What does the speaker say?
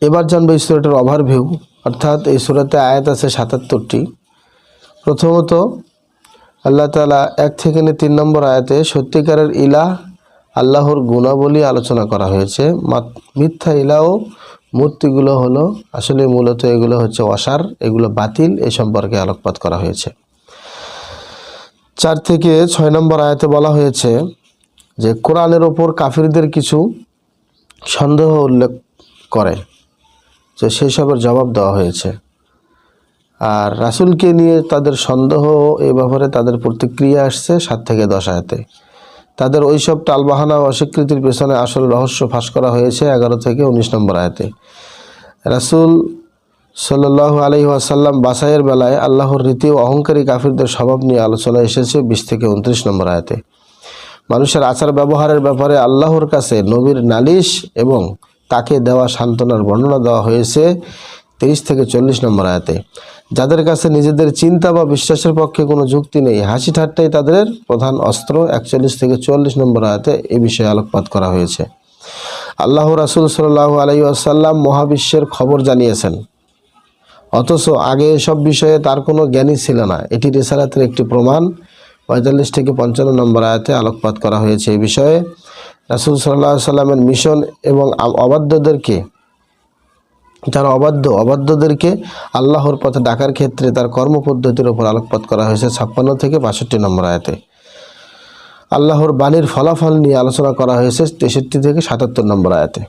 এবার জানবো এই সূরাটার ওভারভিউ, অর্থাৎ এই সূরাতে আয়াত আছে ৭৭টি। প্রথমত আল্লাহ তাআলা ১ থেকে ৩ নম্বর আয়াতে সত্যিকারের ইলাহ আল্লাহর গুণাবলী আলোচনা করা হয়েছে। মিথ্যা ইলাহ ও মূর্তিগুলো হলো আসলে মূলত এগুলো হচ্ছে অসার, এগুলো বাতিল, এ সম্পর্কে আলোকপাত করা হয়েছে। ৪ থেকে ৬ নম্বর আয়াতে বলা হয়েছে যে কোরআনের ওপর কাফিরদের কিছু সন্দেহ উল্লেখ করে, যে সেসবের জবাব দেওয়া হয়েছে। আর রাসূলকে নিয়ে তাদের সন্দেহ, এ ব্যাপারে তাদের প্রতিক্রিয়া আসছে ৭ থেকে ১০ আয়াতে। তাদের ওইসব টালবাহানা ও অস্বীকৃতির পেছনে আসল রহস্য ফাঁস করা হয়েছে ১১ থেকে ১৯ নম্বর আয়াতে। রাসূল সাল্লাল্লাহু আলাইহি ওয়াসাল্লাম বাছাইয়ের বেলায় আল্লাহর রীতি ও অহংকারী কাফিরদের স্বভাব নিয়ে আলোচনা এসেছে ২০ থেকে ২৯ নম্বর আয়াতে। মানুষের আচার ব্যবহারের ব্যাপারে আল্লাহর কাছে নবীর নালিশ এবং তাকে দেওয়া সান্ত্বনার বর্ণনা দেওয়া হয়েছে ৩০ থেকে ৪০ নম্বর আয়াতে। যাদের কাছে নিজেদের চিন্তা বা বিশ্বাসের পক্ষে কোনো যুক্তি নেই, হাসি ঠাট্টাই তাদের প্রধান অস্ত্র, ৪১ থেকে ৪৪ নম্বর আয়াতে এ বিষয়ে আলোকপাত করা হয়েছে। আল্লাহ রাসূল সাল্লাল্লাহু আলাইহি ওয়াসাল্লাম মহাবিশ্বের খবর জানিয়েছেন, অথচ আগে এসব বিষয়ে তার কোনো জ্ঞানই ছিল না। এটি রিসালাতের একটি প্রমাণ। ৪৫ থেকে ৫৫ নম্বর আয়াতে আলোকপাত করা হয়েছে এই বিষয়ে। রাসূল সাল্লাল্লাহু আলাইহি ওয়াসাল্লামের মিশন এবং অবাধ্যদেরকে আল্লাহর পথে ডাকার ক্ষেত্রে তার কর্মপদ্ধতির উপর আলোকপাত করা হয়েছে ৫৬ থেকে ৬২ নম্বর আয়াতে। আল্লাহর বাণীর ফলাফল নিয়ে আলোচনা করা হয়েছে ৬৩ থেকে ৭৭ নম্বর আয়াতে।